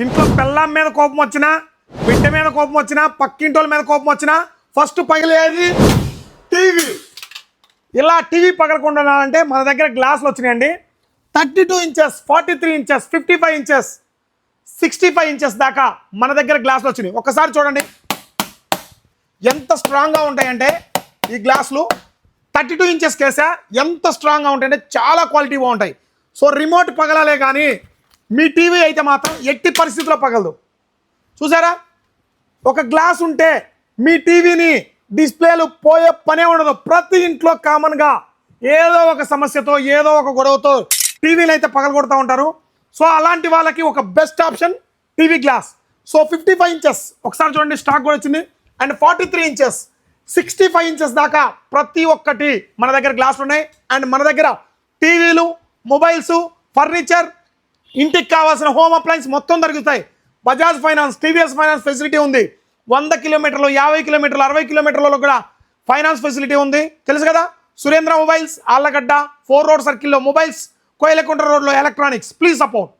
ఇంట్లో పెళ్ళాం మీద కోపం వచ్చినా, బిడ్డ మీద కోపం వచ్చినా, పక్కింటోళ్ళ మీద కోపం వచ్చినా ఫస్ట్ పగిలేది టీవీ. ఇలా టీవీ పగలకుండా అంటే మన దగ్గర గ్లాసులు వచ్చినాయండి. 32 ఇంచెస్, 43 ఇంచెస్, 55 ఇంచెస్, 65 ఇంచెస్ దాకా మన దగ్గర గ్లాసులు వచ్చినాయి. ఒక్కసారి చూడండి ఎంత స్ట్రాంగ్గా ఉంటాయంటే ఈ గ్లాసులు. 32 ఇంచెస్ కేసా ఎంత స్ట్రాంగ్గా ఉంటాయంటే చాలా క్వాలిటీ బాగుంటాయి. సో రిమోట్ పగలాలే కానీ మీ టీవీ అయితే మాత్రం ఎట్టి పరిస్థితుల్లో పగలదు. చూసారా, ఒక గ్లాస్ ఉంటే మీ టీవీని డిస్ప్లేలు పోయే పనే ఉండదు. ప్రతి ఇంట్లో కామన్గా ఏదో ఒక సమస్యతో ఏదో ఒక గొడవతో టీవీలు అయితే పగలగొడుతూ ఉంటారు. సో అలాంటి వాళ్ళకి ఒక best option TV glass. So 55 inches ఒకసారి చూడండి స్టాక్ కూడా వచ్చింది. అండ్ 43 ఇంచెస్, 65 ఇంచెస్ దాకా ప్రతి ఒక్కటి మన దగ్గర గ్లాసులు ఉన్నాయి. అండ్ మన దగ్గర టీవీలు, మొబైల్స్, ఫర్నిచర్, ఇంటికి కావాల్సిన హోమ్ అప్లయన్స్ మొత్తం దొరుకుతాయి. Bajaj finance, TVS finance facility ఉంది. 100 కిలోమీటర్లు, 50 కిలోమీటర్లు, 60 కిలోమీటర్లలో కూడా ఫైనాన్స్ ఫెసిలిటీ ఉంది. తెలుసు కదా, సురేంద్ర మొబైల్స్, ఆళ్ళగడ్డ 4 రోడ్ సర్కిల్లో మొబైల్స్, కోయలకుంట రోడ్లో ఎలక్ట్రానిక్స్. Please support.